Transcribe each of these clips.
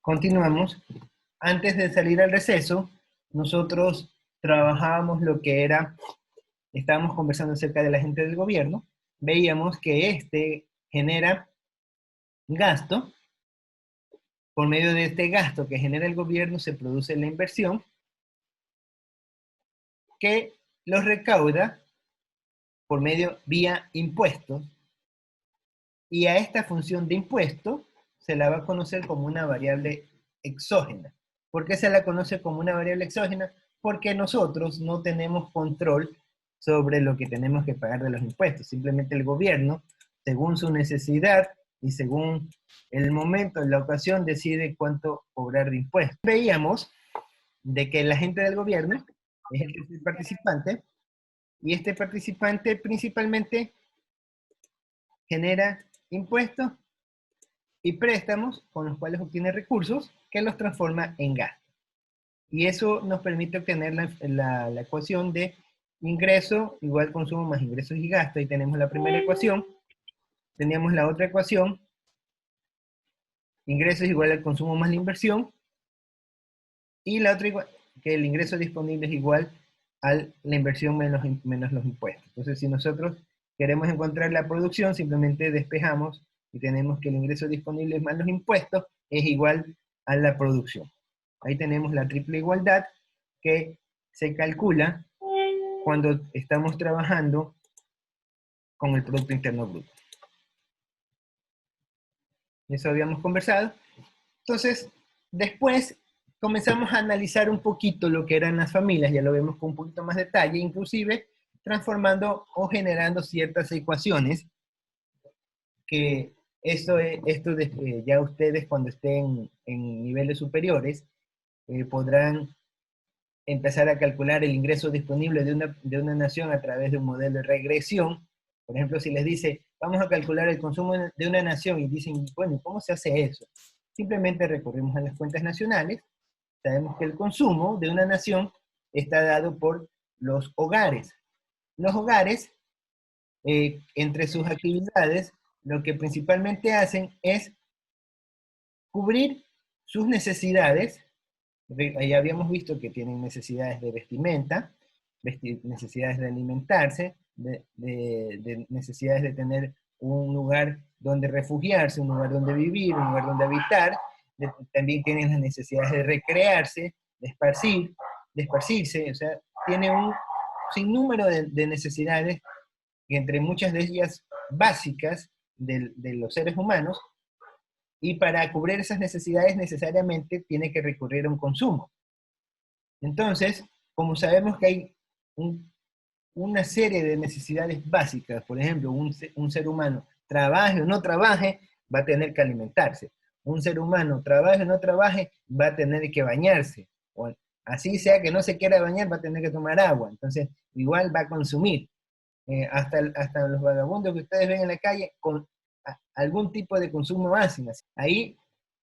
Continuamos. Antes de salir al receso, nosotros trabajábamos lo que era, estábamos conversando acerca de la gente del gobierno, veíamos que este genera gasto, por medio de este gasto que genera el gobierno se produce la inversión, que los recauda por medio vía impuestos, y a esta función de impuesto se la va a conocer como una variable exógena. ¿Por qué se la conoce como una variable exógena? Porque nosotros no tenemos control sobre lo que tenemos que pagar de los impuestos. Simplemente el gobierno, según su necesidad y según el momento, la ocasión, decide cuánto cobrar de impuestos. Veíamos de que la gente del gobierno es el participante, y este participante principalmente genera impuestos y préstamos con los cuales obtiene recursos que los transforma en gasto. Y eso nos permite obtener la ecuación de ingreso igual consumo más ingresos y gastos. Ahí tenemos la primera ecuación. Teníamos la otra ecuación, ingresos igual al consumo más la inversión. Y la otra igual, que el ingreso disponible es igual a la inversión menos los impuestos. Entonces, si nosotros queremos encontrar la producción, simplemente despejamos y tenemos que el ingreso disponible más los impuestos es igual a la producción. Ahí tenemos la triple igualdad que se calcula cuando estamos trabajando con el Producto Interno Bruto. Eso habíamos conversado. Entonces, después comenzamos a analizar un poquito lo que eran las familias, ya lo vemos con un poquito más detalle, inclusive transformando o generando ciertas ecuaciones que ya ustedes cuando estén en niveles superiores podrán empezar a calcular el ingreso disponible de una nación a través de un modelo de regresión. Por ejemplo, si les dice, vamos a calcular el consumo de una nación, y dicen, bueno, ¿cómo se hace eso? Simplemente recurrimos a las cuentas nacionales. Sabemos que el consumo de una nación está dado por los hogares. Los hogares, entre sus actividades, lo que principalmente hacen es cubrir sus necesidades. Ya habíamos visto que tienen necesidades de vestimenta, necesidades de alimentarse, de necesidades de tener un lugar donde refugiarse, un lugar donde vivir, un lugar donde habitar. También tienen las necesidades de recrearse, de esparcirse, o sea, tiene un sinnúmero de necesidades, y entre muchas de ellas básicas de los seres humanos, y para cubrir esas necesidades necesariamente tiene que recurrir a un consumo. Entonces, como sabemos que hay una serie de necesidades básicas, por ejemplo, un ser humano trabaje o no trabaje, va a tener que alimentarse. Un ser humano trabaje o no trabaje, va a tener que bañarse. O así sea que no se quiera bañar, va a tener que tomar agua. Entonces, igual va a consumir. Hasta los vagabundos que ustedes ven en la calle, con algún tipo de consumo hacen. Ahí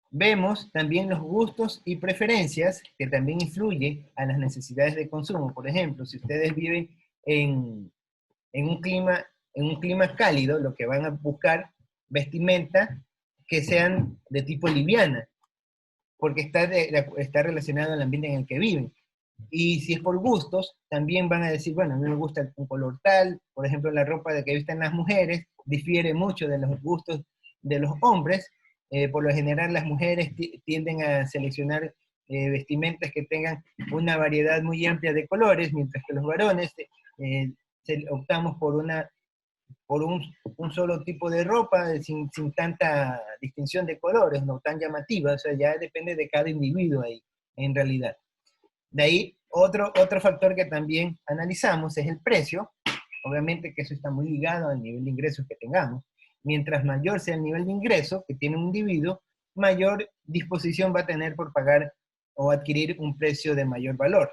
vemos también los gustos y preferencias que también influyen a las necesidades de consumo. Por ejemplo, si ustedes viven en, en un clima, en un clima cálido, lo que van a buscar vestimenta que sean de tipo liviana, porque está relacionado al ambiente en el que viven. Y si es por gustos, también van a decir, bueno, a mí me gusta un color tal, por ejemplo, la ropa de que visten las mujeres difiere mucho de los gustos de los hombres. Por lo general, las mujeres tienden a seleccionar vestimentas que tengan una variedad muy amplia de colores, mientras que los varones optamos por un solo tipo de ropa sin tanta distinción de colores, no tan llamativa. O sea, ya depende de cada individuo ahí, en realidad. De ahí, otro factor que también analizamos es el precio. Obviamente que eso está muy ligado al nivel de ingresos que tengamos. Mientras mayor sea el nivel de ingreso que tiene un individuo, mayor disposición va a tener por pagar o adquirir un precio de mayor valor.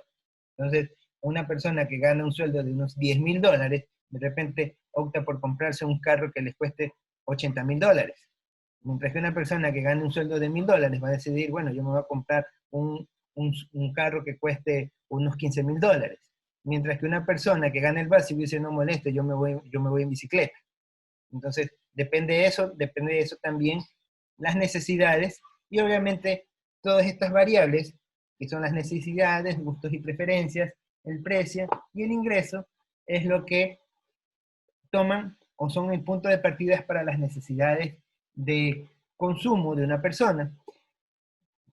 Entonces, una persona que gana un sueldo de unos $10,000, de repente opta por comprarse un carro que les cueste $80,000. Mientras que una persona que gane un sueldo de $1,000 va a decidir, bueno, yo me voy a comprar un carro que cueste unos $15,000. Mientras que una persona que gane el básico dice, no molesto, yo me voy en bicicleta. Entonces, depende de eso también las necesidades, y obviamente todas estas variables, que son las necesidades, gustos y preferencias, el precio y el ingreso, es lo que toman o son el punto de partida para las necesidades de consumo de una persona,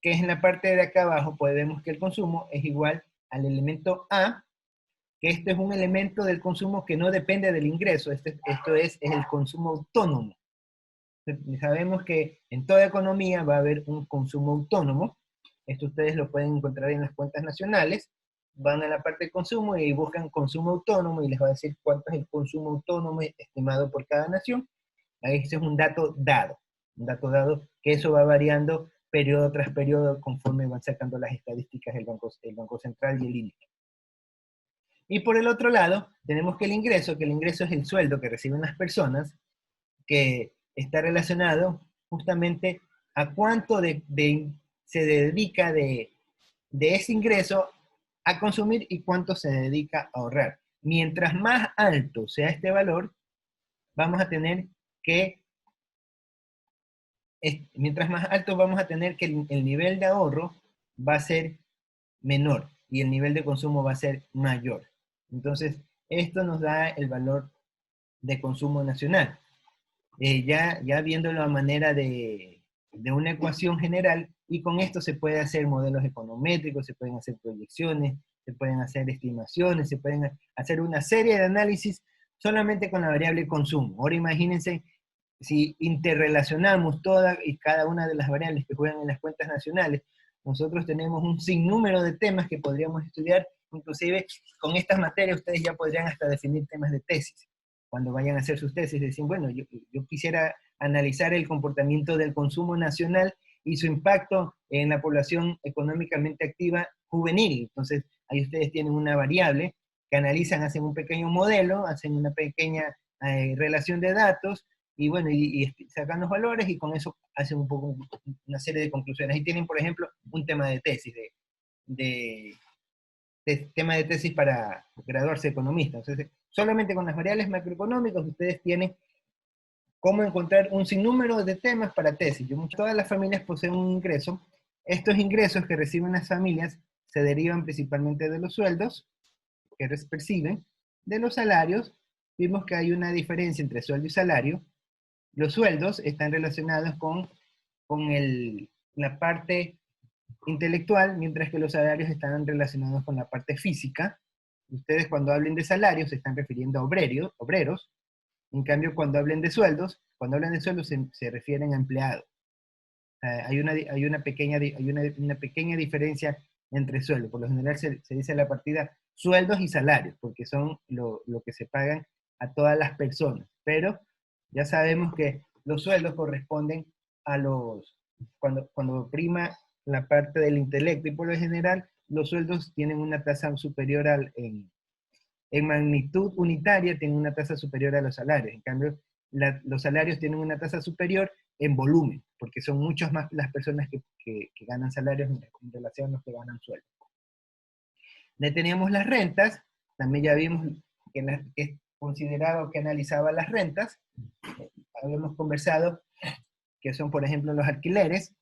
que es en la parte de acá abajo, pues vemos que el consumo es igual al elemento A, que este es un elemento del consumo que no depende del ingreso, esto es el consumo autónomo. Sabemos que en toda economía va a haber un consumo autónomo, esto ustedes lo pueden encontrar en las cuentas nacionales, van a la parte de consumo y buscan consumo autónomo y les va a decir cuánto es el consumo autónomo estimado por cada nación. Ahí ese es un dato dado que eso va variando periodo tras periodo conforme van sacando las estadísticas el Banco Central y el INE. Y por el otro lado, tenemos que el ingreso es el sueldo que reciben las personas, que está relacionado justamente a cuánto se dedica de ese ingreso a consumir y cuánto se dedica a ahorrar. Mientras más alto sea este valor, vamos a tener que, mientras más alto vamos a tener que el nivel de ahorro va a ser menor y el nivel de consumo va a ser mayor. Entonces, esto nos da el valor de consumo nacional. Ya viéndolo a manera de una ecuación general, y con esto se puede hacer modelos econométricos, se pueden hacer proyecciones, se pueden hacer estimaciones, se pueden hacer una serie de análisis solamente con la variable consumo. Ahora imagínense si interrelacionamos todas y cada una de las variables que juegan en las cuentas nacionales. Nosotros tenemos un sinnúmero de temas que podríamos estudiar, inclusive con estas materias ustedes ya podrían hasta definir temas de tesis. Cuando vayan a hacer sus tesis, decir, bueno, yo quisiera analizar el comportamiento del consumo nacional y su impacto en la población económicamente activa juvenil. Entonces, ahí ustedes tienen una variable que analizan, hacen un pequeño modelo, hacen una pequeña relación de datos, y bueno, y sacan los valores y con eso hacen un poco una serie de conclusiones. Ahí tienen, por ejemplo, un tema de tesis, tema de tesis para graduarse economista. Entonces, solamente con las variables macroeconómicas ustedes tienen cómo encontrar un sinnúmero de temas para tesis. Todas las familias poseen un ingreso. Estos ingresos que reciben las familias se derivan principalmente de los sueldos que perciben, de los salarios. Vimos que hay una diferencia entre sueldo y salario. Los sueldos están relacionados con la parte intelectual, mientras que los salarios están relacionados con la parte física. Ustedes cuando hablen de salarios se están refiriendo a obreros. En cambio, cuando hablan de sueldos se refieren a empleados. Hay una pequeña diferencia entre sueldos. Por lo general se dice la partida sueldos y salarios, porque son lo que se pagan a todas las personas. Pero ya sabemos que los sueldos corresponden a cuando prima la parte del intelecto, y por lo general los sueldos tienen una tasa superior en magnitud unitaria, tienen una tasa superior a los salarios. En cambio, los salarios tienen una tasa superior en volumen, porque son muchas más las personas que ganan salarios en relación a los que ganan sueldos. Ya teníamos las rentas, también ya vimos que consideraba o que analizaba las rentas. Habíamos conversado que son, por ejemplo, los alquileres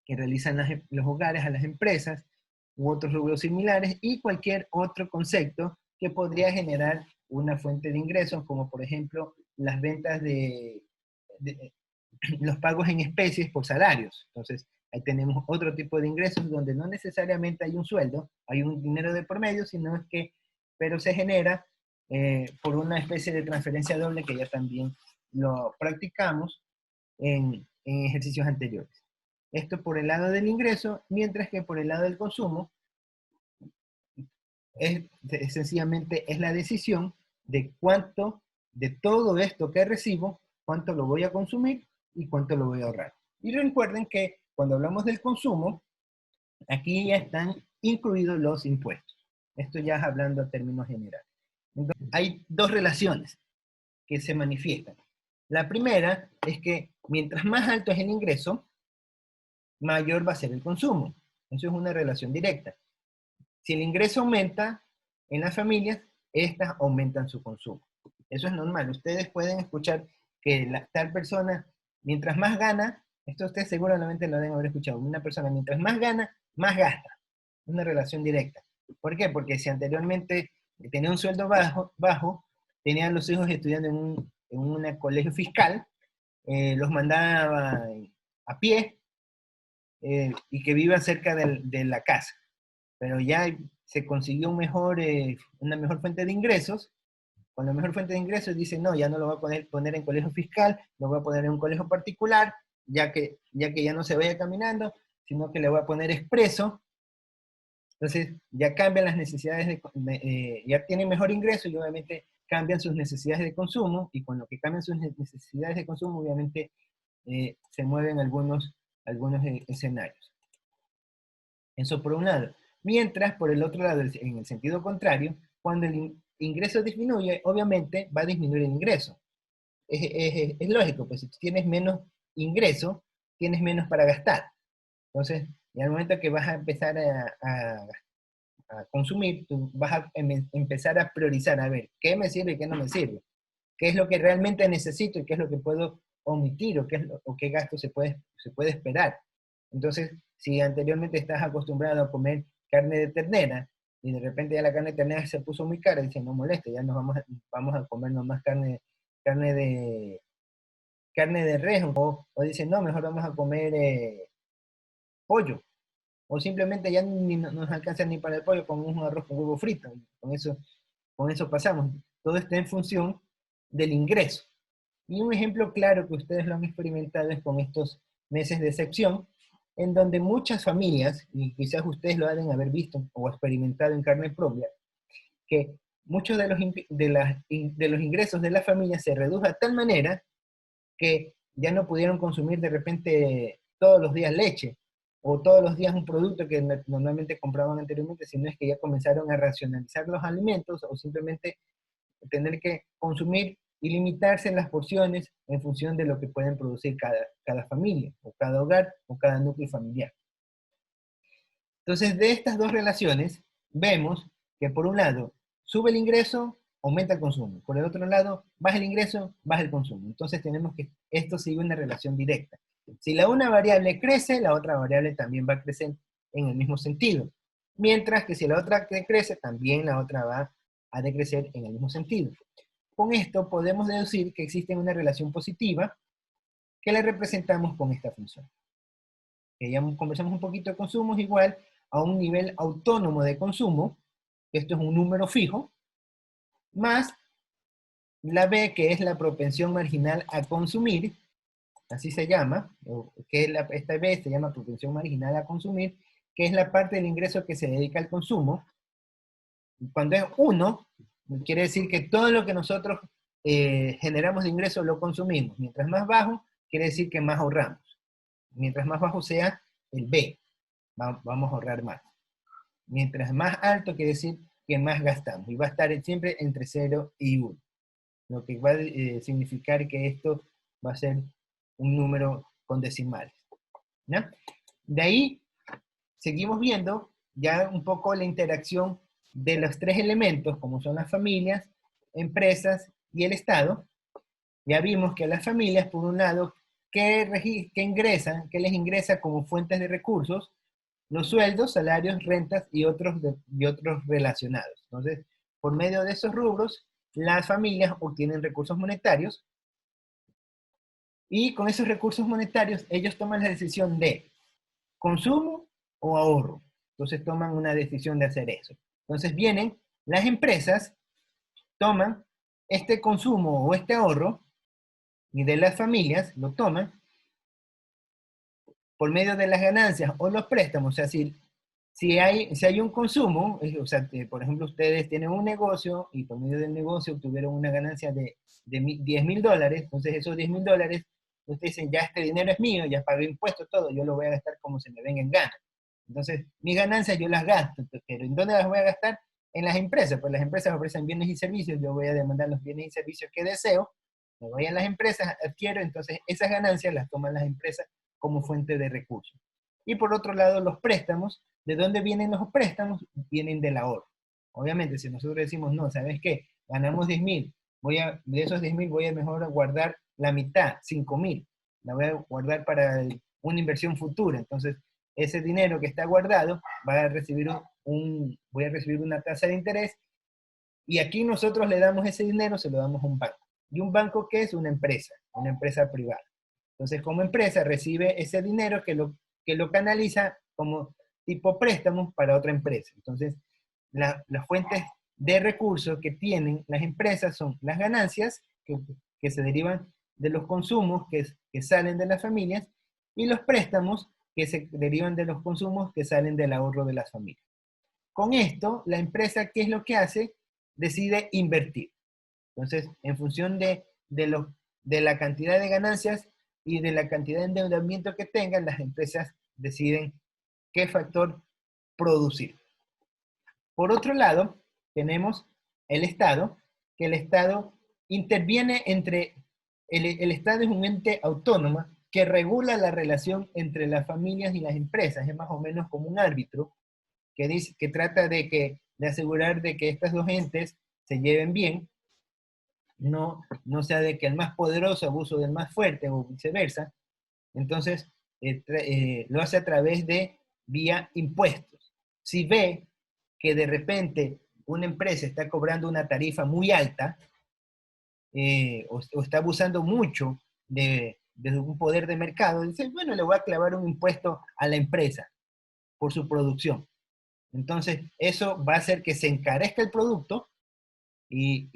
que realizan los hogares a las empresas u otros rubros similares, y cualquier otro concepto que podría generar una fuente de ingresos, como por ejemplo las ventas de los pagos en especies por salarios. Entonces, ahí tenemos otro tipo de ingresos donde no necesariamente hay un sueldo, hay un dinero de por medio, pero se genera por una especie de transferencia doble que ya también lo practicamos en ejercicios anteriores. Esto por el lado del ingreso, mientras que por el lado del consumo sencillamente es la decisión de cuánto de todo esto que recibo, cuánto lo voy a consumir y cuánto lo voy a ahorrar. Y recuerden que cuando hablamos del consumo, aquí ya están incluidos los impuestos. Esto ya es hablando a términos generales. Entonces, hay dos relaciones que se manifiestan. La primera es que mientras más alto es el ingreso, mayor va a ser el consumo. Eso es una relación directa. Si el ingreso aumenta en las familias, estas aumentan su consumo. Eso es normal. Ustedes pueden escuchar que tal persona, mientras más gana, Esto ustedes seguramente lo deben haber escuchado. Una persona mientras más gana, más gasta. Una relación directa. ¿Por qué? Porque si anteriormente tenía un sueldo bajo, tenían los hijos estudiando en un colegio fiscal, los mandaba a pie y que vivan cerca de la casa. Pero ya se consiguió una mejor fuente de ingresos. Con la mejor fuente de ingresos dice, no, ya no lo voy a poner en colegio fiscal, lo voy a poner en un colegio particular, ya que ya no se vaya caminando, sino que le voy a poner expreso. Entonces ya cambian las necesidades, ya tienen mejor ingreso y obviamente cambian sus necesidades de consumo, y con lo que cambian sus necesidades de consumo, obviamente se mueven algunos escenarios. Eso por un lado. Mientras, por el otro lado, en el sentido contrario, cuando el ingreso disminuye, obviamente va a disminuir el ingreso. Es lógico, pues si tú tienes menos ingreso, tienes menos para gastar. Entonces, en el momento que vas a empezar a consumir, tú vas a empezar a priorizar, a ver, qué me sirve y qué no me sirve, qué es lo que realmente necesito y qué es lo que puedo omitir, o qué gasto se puede esperar. Entonces, si anteriormente estás acostumbrado a comer carne de ternera y de repente ya la carne de ternera se puso muy cara, dice, no moleste, ya nos vamos a comernos más carne de, carne de res, o dicen, no, mejor vamos a comer pollo, o simplemente ya ni nos alcanza ni para el pollo, con un arroz con huevo frito, con eso pasamos. Todo está en función del ingreso. Y un ejemplo claro que ustedes lo han experimentado es con estos meses de excepción, en donde muchas familias, y quizás ustedes lo han haber visto o experimentado en carne propia, que muchos de los ingresos de la familia se redujo de tal manera que ya no pudieron consumir de repente todos los días leche o todos los días un producto que normalmente compraban anteriormente, sino es que ya comenzaron a racionalizar los alimentos, o simplemente tener que consumir y limitarse en las porciones en función de lo que pueden producir cada familia, o cada hogar, o cada núcleo familiar. Entonces, de estas dos relaciones, vemos que por un lado, sube el ingreso, aumenta el consumo. Por el otro lado, baja el ingreso, baja el consumo. Entonces, tenemos que esto sigue una relación directa. Si la una variable crece, la otra variable también va a crecer en el mismo sentido. Mientras que si la otra crece, también la otra va a decrecer en el mismo sentido. Con esto podemos deducir que existe una relación positiva que la representamos con esta función. Que ya conversamos un poquito de consumo, es igual a un nivel autónomo de consumo, esto es un número fijo, más la B, que es la propensión marginal a consumir, así se llama, esta B se llama propensión marginal a consumir, que es la parte del ingreso que se dedica al consumo. Cuando es 1, quiere decir que todo lo que nosotros generamos de ingreso lo consumimos. Mientras más bajo, quiere decir que más ahorramos. Mientras más bajo sea el B, vamos a ahorrar más. Mientras más alto, quiere decir que más gastamos. Y va a estar siempre entre 0 y 1. Lo que va a significar que esto va a ser un número con decimales. ¿No? De ahí seguimos viendo ya un poco la interacción de los tres elementos, como son las familias, empresas y el Estado. Ya vimos que las familias, por un lado, ¿qué les ingresa como fuentes de recursos? Los sueldos, salarios, rentas y otros relacionados. Entonces, por medio de esos rubros, las familias obtienen recursos monetarios, y con esos recursos monetarios ellos toman la decisión de consumo o ahorro. Entonces toman una decisión de hacer eso. Entonces vienen las empresas, toman este consumo o este ahorro, y de las familias lo toman por medio de las ganancias o los préstamos. O sea, si hay un consumo, o sea, por ejemplo, ustedes tienen un negocio y por medio del negocio obtuvieron una ganancia de $10,000, entonces esos $10,000, ustedes dicen, ya este dinero es mío, ya pagué impuestos, todo, yo lo voy a gastar como se me venga en gana. Entonces, mis ganancias yo las gasto, pero ¿en dónde las voy a gastar? En las empresas, pues las empresas ofrecen bienes y servicios, yo voy a demandar los bienes y servicios que deseo, me voy a las empresas, adquiero, entonces esas ganancias las toman las empresas como fuente de recursos. Y por otro lado, los préstamos, ¿de dónde vienen los préstamos? Vienen del ahorro. Obviamente, si nosotros decimos, no, ¿sabes qué? Ganamos 10,000, de esos 10,000 voy a mejor guardar la mitad, 5,000. la voy a guardar para una inversión futura. Entonces, ese dinero que está guardado va a recibir voy a recibir una tasa de interés, y aquí nosotros le damos ese dinero, se lo damos a un banco. ¿Y un banco qué es? Una empresa privada. Entonces, como empresa recibe ese dinero que lo canaliza como tipo préstamos para otra empresa. Entonces, las fuentes de recursos que tienen las empresas son las ganancias que se derivan de los consumos que salen de las familias, y los préstamos que se derivan de los consumos que salen del ahorro de las familias. Con esto, la empresa, ¿qué es lo que hace? Decide invertir. Entonces, en función de la cantidad de ganancias y de la cantidad de endeudamiento que tengan, las empresas deciden qué factor producir. Por otro lado, tenemos el Estado, que el Estado interviene el Estado es un ente autónomo que regula la relación entre las familias y las empresas, es más o menos como un árbitro que trata de asegurar de que estas dos entes se lleven bien, no sea de que el más poderoso abuse del más fuerte o viceversa. Entonces, lo hace a través de vía impuestos. Si ve que de repente una empresa está cobrando una tarifa muy alta, o está abusando mucho de un poder de mercado, dice, bueno, le voy a clavar un impuesto a la empresa por su producción. Entonces, eso va a hacer que se encarezca el producto y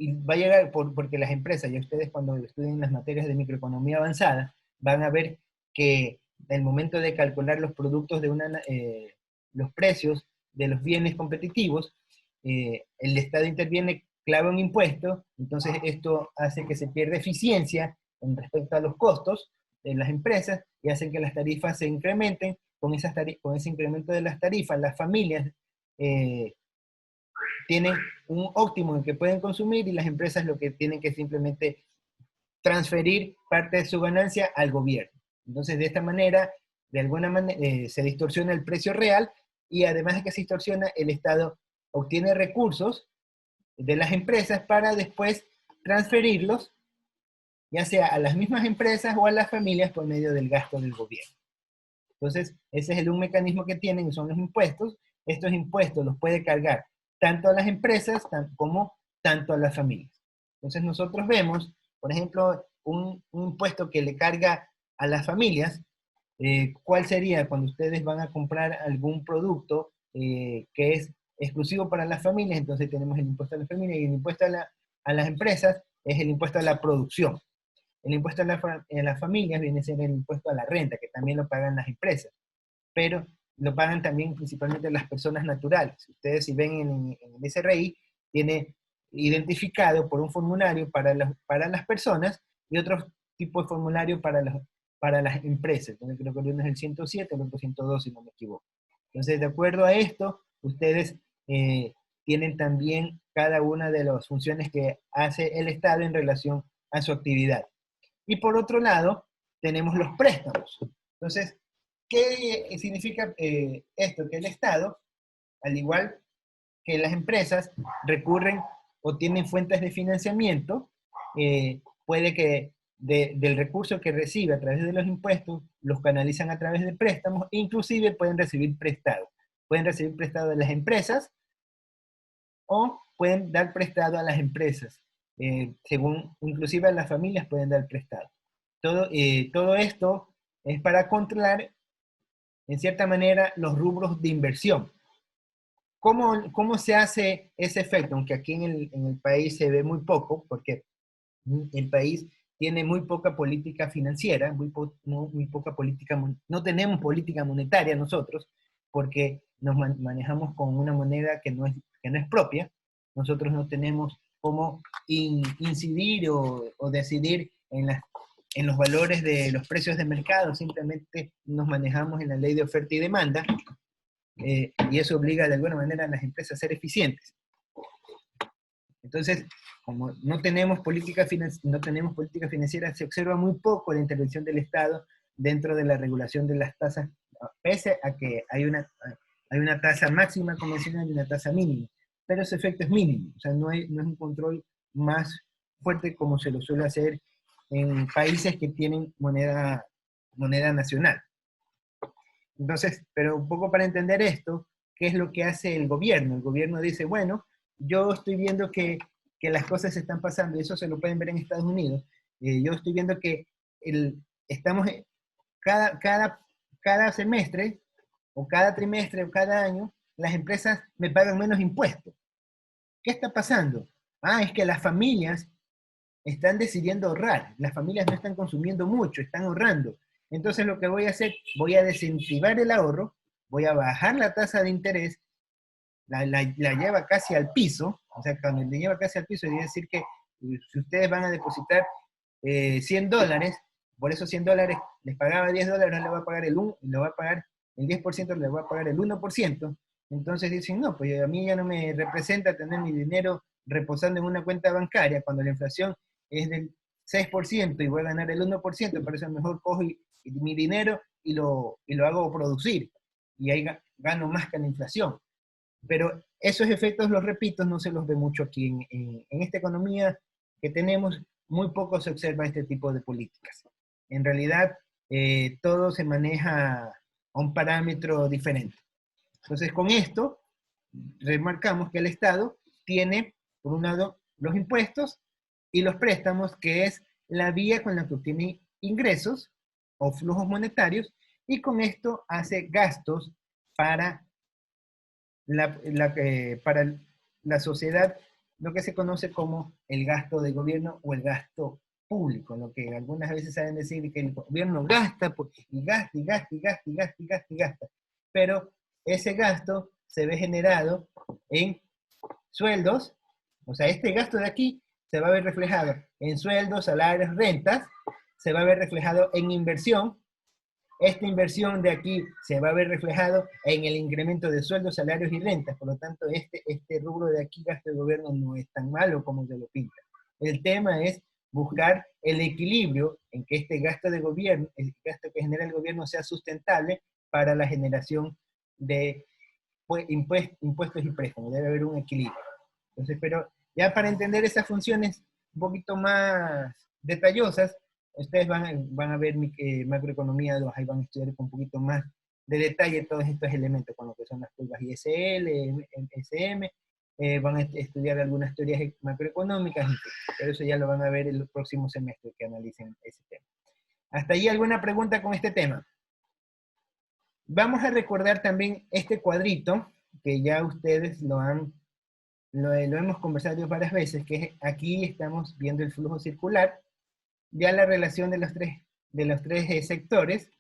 va a llegar, porque las empresas, y ustedes cuando estudien las materias de microeconomía avanzada, van a ver que el momento de calcular los productos los precios de los bienes competitivos, el Estado interviene, clava un impuesto, entonces esto hace que se pierda eficiencia con respecto a los costos de las empresas y hacen que las tarifas se incrementen. Con ese incremento de las tarifas, las familias tienen un óptimo en que pueden consumir, y las empresas lo que tienen que simplemente transferir parte de su ganancia al gobierno. Entonces, de esta manera, de alguna manera, se distorsiona el precio real, y además de que se distorsiona, el Estado obtiene recursos de las empresas para después transferirlos, ya sea a las mismas empresas o a las familias por medio del gasto del gobierno. Entonces, ese es un mecanismo que tienen, son los impuestos. Estos impuestos los puede cargar tanto a las empresas como tanto a las familias. Entonces, nosotros vemos, por ejemplo, un impuesto que le carga a las familias. ¿Cuál sería cuando ustedes van a comprar algún producto que es exclusivo para las familias? Entonces tenemos el impuesto a las familias, y el impuesto a las empresas es el impuesto a la producción. El impuesto a las familias viene a ser el impuesto a la renta, que también lo pagan las empresas, pero lo pagan también principalmente las personas naturales. Ustedes, si ven en el SRI, tiene identificado por un formulario para las personas y otro tipo de formulario para las empresas. Entonces, creo que uno es el 107, el otro 102, si no me equivoco. Entonces, de acuerdo a esto, ustedes tienen también cada una de las funciones que hace el Estado en relación a su actividad. Y por otro lado, tenemos los préstamos. Entonces, ¿qué significa esto? Que el Estado, al igual que las empresas, recurren o tienen fuentes de financiamiento. Puede que del recurso que recibe a través de los impuestos, los canalizan a través de préstamos, e inclusive pueden recibir prestado. Pueden recibir prestado de las empresas o pueden dar prestado a las empresas. Inclusive a las familias pueden dar prestado. Todo esto es para controlar, en cierta manera, los rubros de inversión. ¿Cómo se hace ese efecto? Aunque aquí en el país se ve muy poco, porque el país tiene muy poca política financiera, muy poca política, no tenemos política monetaria nosotros, porque nos manejamos con una moneda que no es propia. Nosotros no tenemos cómo incidir o decidir en los valores de los precios de mercado, simplemente nos manejamos en la ley de oferta y demanda, y eso obliga de alguna manera a las empresas a ser eficientes. Entonces, como no tenemos política financiera, se observa muy poco la intervención del Estado dentro de la regulación de las tasas, pese a que hay una tasa máxima convencional y una tasa mínima, pero ese efecto es mínimo. O sea, no es un control más fuerte como se lo suele hacer en países que tienen moneda nacional. Entonces, pero un poco para entender esto, ¿qué es lo que hace el gobierno? El gobierno dice, bueno, yo estoy viendo que las cosas se están pasando, y eso se lo pueden ver en Estados Unidos. Yo estoy viendo que estamos, cada semestre, o cada trimestre, o cada año, las empresas me pagan menos impuestos. ¿Qué está pasando? Ah, es que las familias están decidiendo ahorrar. Las familias no están consumiendo mucho, están ahorrando. Entonces lo que voy a hacer, voy a desincentivar el ahorro, voy a bajar la tasa de interés, la lleva casi al piso, o sea, cuando le lleva casi al piso, quiere decir que si ustedes van a depositar $100, por esos $100 les pagaba $10, le va a pagar le va a pagar el 10%, le va a pagar el 1%. Entonces dicen, no, pues a mí ya no me representa tener mi dinero reposando en una cuenta bancaria cuando la inflación es del 6% y voy a ganar el 1%, por eso mejor cojo mi dinero y lo hago producir. Y ahí gano más que la inflación. Pero esos efectos, los repito, no se los ve mucho aquí. En esta economía que tenemos, muy poco se observa este tipo de políticas. En realidad, todo se maneja a un parámetro diferente. Entonces, con esto, remarcamos que el Estado tiene, por un lado, los impuestos y los préstamos, que es la vía con la que obtiene ingresos o flujos monetarios, y con esto hace gastos para para la sociedad, lo que se conoce como el gasto de gobierno o el gasto público, lo que algunas veces saben decir que el gobierno gasta y gasta y gasta y gasta y gasta y gasta y gasta, pero ese gasto se ve generado en sueldos, o sea, este gasto de aquí se va a ver reflejado en sueldos, salarios, rentas, se va a ver reflejado en inversión. Esta inversión de aquí se va a ver reflejado en el incremento de sueldos, salarios y rentas. Por lo tanto, este rubro de aquí, gasto de gobierno, no es tan malo como se lo pinta. El tema es buscar el equilibrio en que este gasto de gobierno, el gasto que genera el gobierno, sea sustentable para la generación de impuestos y préstamos. Debe haber un equilibrio. Entonces, pero ya para entender esas funciones un poquito más detallosas, ustedes van a ver macroeconomía 2, ahí van a estudiar con un poquito más de detalle todos estos elementos, con lo que son las curvas ISL, SM, van a estudiar algunas teorías macroeconómicas, pero eso ya lo van a ver el próximo semestre que analicen ese tema. ¿Hasta ahí alguna pregunta con este tema? Vamos a recordar también este cuadrito, que ya ustedes lo hemos conversado varias veces, que aquí estamos viendo el flujo circular, ya la relación de los tres sectores,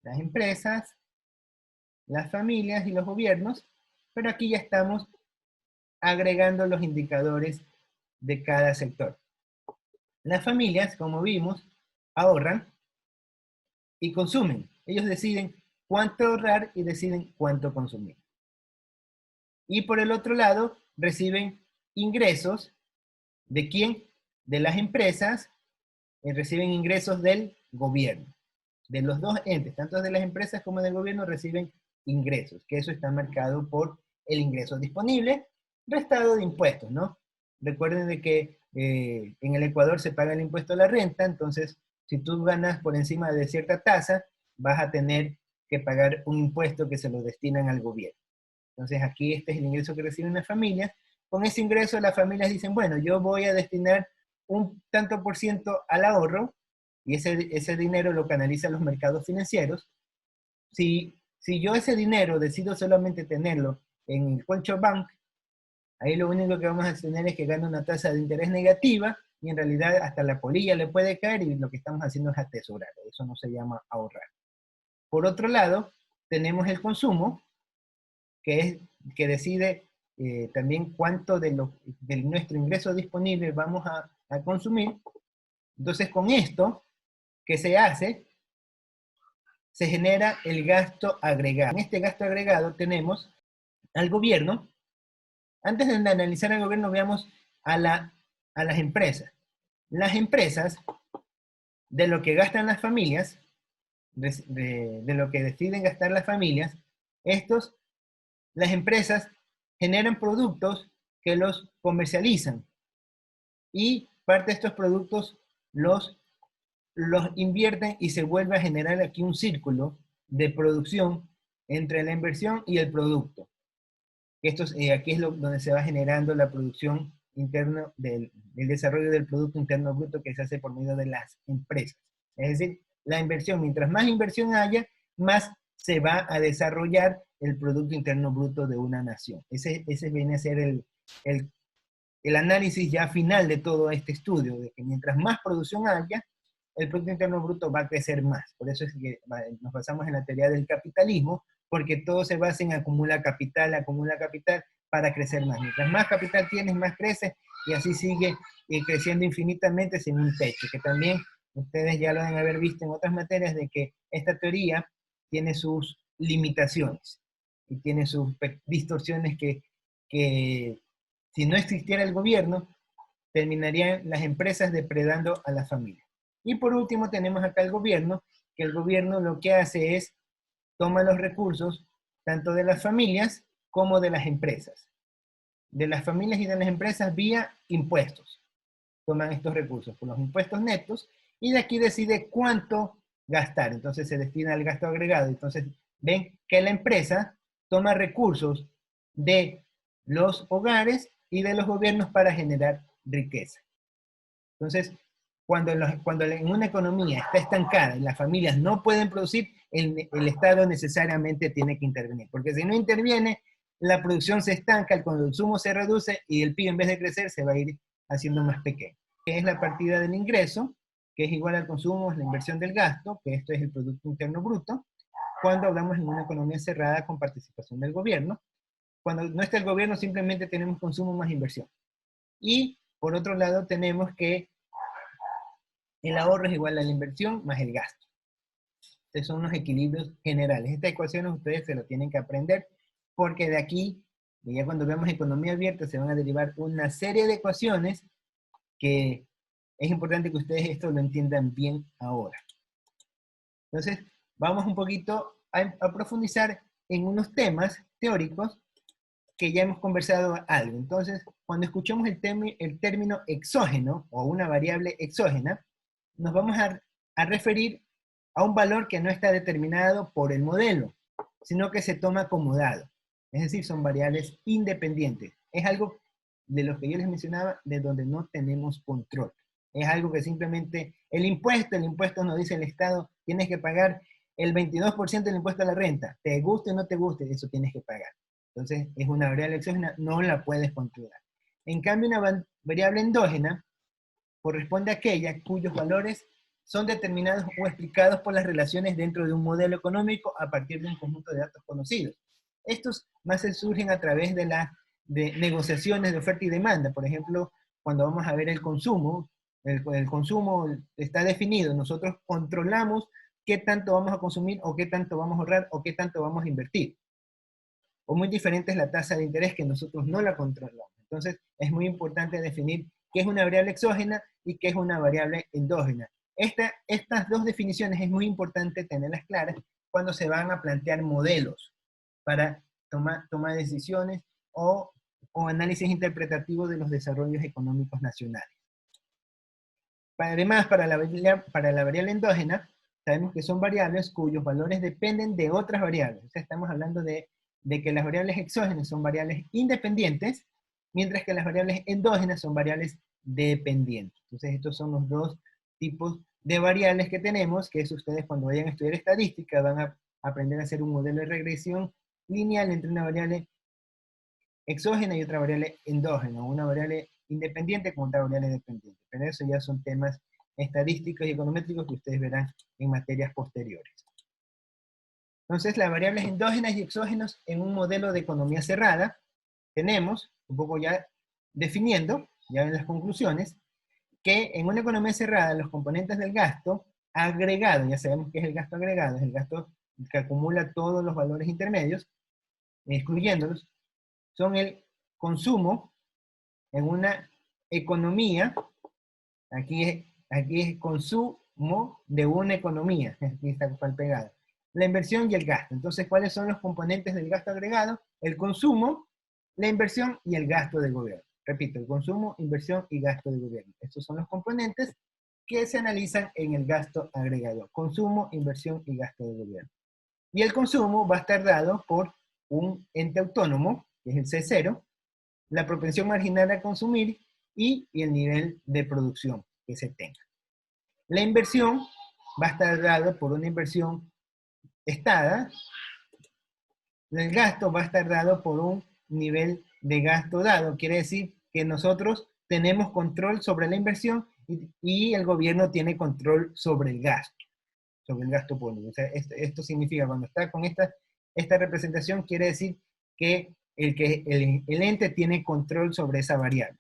las empresas, las familias y los gobiernos, pero aquí ya estamos agregando los indicadores de cada sector. Las familias, como vimos, ahorran y consumen. Ellos deciden cuánto ahorrar y deciden cuánto consumir. Y por el otro lado, reciben ingresos. ¿De quién? De las empresas, reciben ingresos del gobierno. De los dos entes, tanto de las empresas como del gobierno, reciben ingresos, que eso está marcado por el ingreso disponible, restado de impuestos, ¿no? Recuerden de que en el Ecuador se paga el impuesto a la renta, entonces si tú ganas por encima de cierta tasa, vas a tener que pagar un impuesto que se lo destinan al gobierno. Entonces aquí este es el ingreso que reciben las familias. Con ese ingreso las familias dicen, bueno, yo voy a destinar un tanto por ciento al ahorro, y ese dinero lo canalizan los mercados financieros. Si yo ese dinero decido solamente tenerlo en el Colcho Bank, ahí lo único que vamos a tener es que gana una tasa de interés negativa, y en realidad hasta la polilla le puede caer, y lo que estamos haciendo es atesorar. Eso no se llama ahorrar. Por otro lado, tenemos el consumo, que decide también cuánto de nuestro ingreso disponible vamos a consumir. Entonces, con esto, ¿qué se hace? Se genera el gasto agregado. En este gasto agregado tenemos al gobierno. Antes de analizar al gobierno, veamos a las empresas. Las empresas, de lo que gastan las familias, de lo que deciden gastar las familias, las empresas generan productos que los comercializan, y parte de estos productos los los invierten y se vuelve a generar aquí un círculo de producción entre la inversión y el producto. Aquí es donde se va generando la producción interna del desarrollo del Producto Interno Bruto que se hace por medio de las empresas. Es decir, la inversión, mientras más inversión haya, más se va a desarrollar el Producto Interno Bruto de una nación. Ese viene a ser el análisis ya final de todo este estudio, de que mientras más producción haya, el Producto Interno Bruto va a crecer más. Por eso es que nos basamos en la teoría del capitalismo, porque todo se basa en acumula capital para crecer más. Mientras más capital tienes, más creces, y así sigue creciendo infinitamente sin un techo, que también ustedes ya lo deben haber visto en otras materias, de que esta teoría tiene sus limitaciones y tiene sus distorsiones que si no existiera el gobierno, terminarían las empresas depredando a la familia. Y por último tenemos acá el gobierno, que el gobierno lo que hace es toma los recursos tanto de las familias como de las empresas. De las familias y de las empresas vía impuestos. Toman estos recursos por los impuestos netos y de aquí decide cuánto gastar. Entonces se destina al gasto agregado. Entonces ven que la empresa toma recursos de los hogares y de los gobiernos para generar riqueza. Entonces, cuando en una economía está estancada y las familias no pueden producir, el Estado necesariamente tiene que intervenir, porque si no interviene, la producción se estanca, el consumo se reduce y el PIB en vez de crecer se va a ir haciendo más pequeño. Que es la partida del ingreso, que es igual al consumo, es la inversión del gasto, que esto es el Producto Interno Bruto, cuando hablamos en una economía cerrada con participación del gobierno. Cuando no está el gobierno, simplemente tenemos consumo más inversión. Y por otro lado, tenemos que el ahorro es igual a la inversión más el gasto. Estos son los equilibrios generales. Estas ecuaciones ustedes se lo tienen que aprender porque de aquí, ya cuando vemos economía abierta, se van a derivar una serie de ecuaciones que es importante que ustedes esto lo entiendan bien ahora. Entonces, vamos un poquito a profundizar en unos temas teóricos que ya hemos conversado algo. Entonces, cuando escuchamos el término exógeno o una variable exógena, nos vamos a referir a un valor que no está determinado por el modelo, sino que se toma como dado. Es decir, son variables independientes. Es algo de lo que yo les mencionaba, de donde no tenemos control. Es algo que simplemente el impuesto nos dice el Estado, tienes que pagar el 22% del impuesto a la renta. Te guste o no te guste, eso tienes que pagar. Entonces, es una variable exógena, no la puedes controlar. En cambio, una variable endógena corresponde a aquella cuyos valores son determinados o explicados por las relaciones dentro de un modelo económico a partir de un conjunto de datos conocidos. Estos más se surgen a través de negociaciones de oferta y demanda. Por ejemplo, cuando vamos a ver el consumo está definido. Nosotros controlamos qué tanto vamos a consumir o qué tanto vamos a ahorrar o qué tanto vamos a invertir. O muy diferente es la tasa de interés que nosotros no la controlamos. Entonces, es muy importante definir qué es una variable exógena y qué es una variable endógena. Estas dos definiciones es muy importante tenerlas claras cuando se van a plantear modelos para tomar decisiones o análisis interpretativo de los desarrollos económicos nacionales. Además, para la variable endógena, sabemos que son variables cuyos valores dependen de otras variables. O sea, estamos hablando de que las variables exógenas son variables independientes, mientras que las variables endógenas son variables dependientes. Entonces, estos son los dos tipos de variables que tenemos, que es ustedes cuando vayan a estudiar estadística van a aprender a hacer un modelo de regresión lineal entre una variable exógena y otra variable endógena, una variable independiente con otra variable dependiente. Pero eso ya son temas estadísticos y econométricos que ustedes verán en materias posteriores. Entonces, las variables endógenas y exógenas en un modelo de economía cerrada, tenemos, un poco ya definiendo, ya en las conclusiones, que en una economía cerrada los componentes del gasto agregado, ya sabemos que es el gasto agregado, es el gasto que acumula todos los valores intermedios, excluyéndolos, son el consumo en una economía, aquí es consumo de una economía, aquí está mal pegado, la inversión y el gasto. Entonces, ¿cuáles son los componentes del gasto agregado? El consumo, la inversión y el gasto del gobierno. Repito, el consumo, inversión y gasto del gobierno. Estos son los componentes que se analizan en el gasto agregado, consumo, inversión y gasto de gobierno. Y el consumo va a estar dado por un ente autónomo, que es el C0, la propensión marginal a consumir y el nivel de producción que se tenga. La inversión va a estar dado por una inversión estada. El gasto va a estar dado por un nivel de gasto dado. Quiere decir que nosotros tenemos control sobre la inversión y el gobierno tiene control sobre el gasto público. O sea, esto significa, cuando está con esta representación, quiere decir que el ente tiene control sobre esa variable.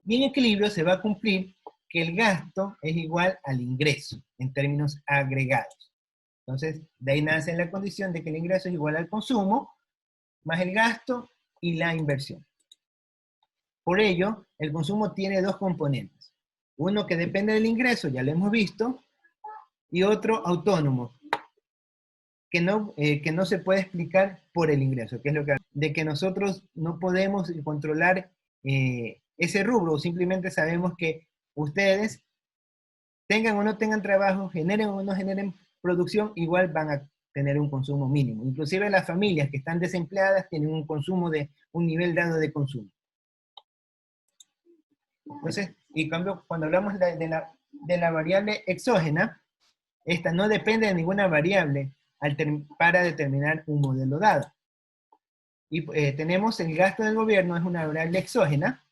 Y en equilibrio se va a cumplir que el gasto es igual al ingreso en términos agregados. Entonces, de ahí nace la condición de que el ingreso es igual al consumo, más el gasto y la inversión. Por ello, el consumo tiene dos componentes. Uno que depende del ingreso, ya lo hemos visto, y otro autónomo, que no se puede explicar por el ingreso, que es lo que de que nosotros no podemos controlar ese rubro, simplemente sabemos que ustedes, tengan o no tengan trabajo, generen o no generen producción, igual van a tener un consumo mínimo. Inclusive las familias que están desempleadas tienen un consumo de un nivel dado de consumo. Entonces, y cambio, cuando hablamos de la variable exógena, esta no depende de ninguna variable para determinar un modelo dado. Y tenemos el gasto del gobierno, es una variable exógena,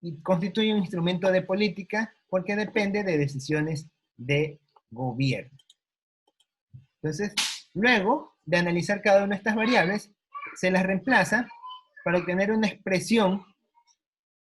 y constituye un instrumento de política porque depende de decisiones de gobierno. Entonces, luego de analizar cada una de estas variables, se las reemplaza para obtener una expresión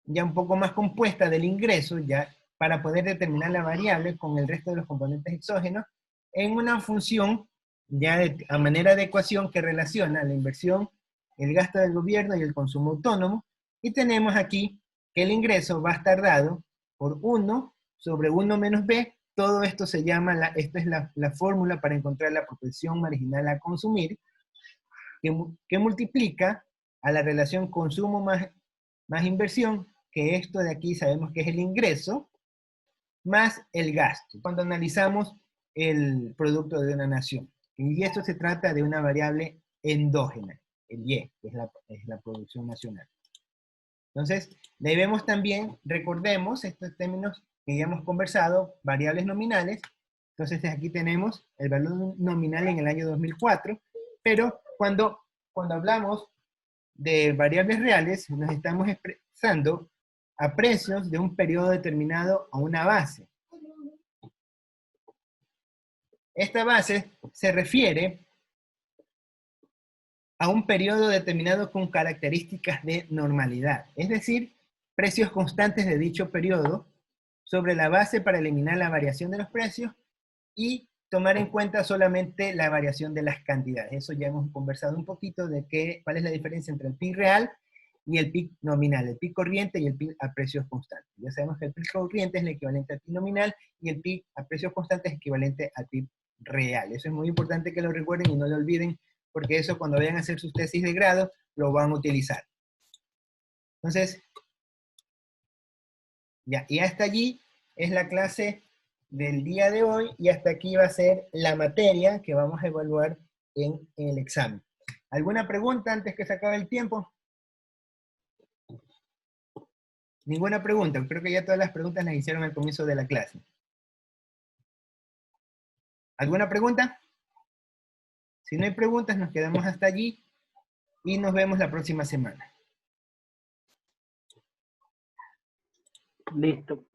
ya un poco más compuesta del ingreso, ya para poder determinar la variable con el resto de los componentes exógenos en una función ya a manera de ecuación que relaciona la inversión, el gasto del gobierno y el consumo autónomo. Y tenemos aquí que el ingreso va a estar dado por 1 sobre 1 menos B. Todo esto se llama, esta es la fórmula para encontrar la propensión marginal a consumir, que multiplica a la relación consumo más inversión, que esto de aquí sabemos que es el ingreso, más el gasto, cuando analizamos el producto de una nación. Y esto se trata de una variable endógena, el Y, que es la producción nacional. Entonces, debemos también, recordemos estos términos que ya hemos conversado, variables nominales. Entonces, aquí tenemos el valor nominal en el año 2004, pero cuando hablamos de variables reales, nos estamos expresando a precios de un periodo determinado a una base. Esta base se refiere a un periodo determinado con características de normalidad, es decir, precios constantes de dicho periodo sobre la base para eliminar la variación de los precios y tomar en cuenta solamente la variación de las cantidades. Eso ya hemos conversado un poquito de cuál es la diferencia entre el PIB real y el PIB nominal, el PIB corriente y el PIB a precios constantes. Ya sabemos que el PIB corriente es el equivalente al PIB nominal y el PIB a precios constantes es equivalente al PIB real. Eso es muy importante que lo recuerden y no lo olviden, porque eso cuando vayan a hacer sus tesis de grado, lo van a utilizar. Entonces, ya, y hasta allí es la clase del día de hoy, y hasta aquí va a ser la materia que vamos a evaluar en el examen. ¿Alguna pregunta antes que se acabe el tiempo? Ninguna pregunta. Creo que ya todas las preguntas las hicieron al comienzo de la clase. ¿Alguna pregunta? Si no hay preguntas, nos quedamos hasta allí y nos vemos la próxima semana. Listo.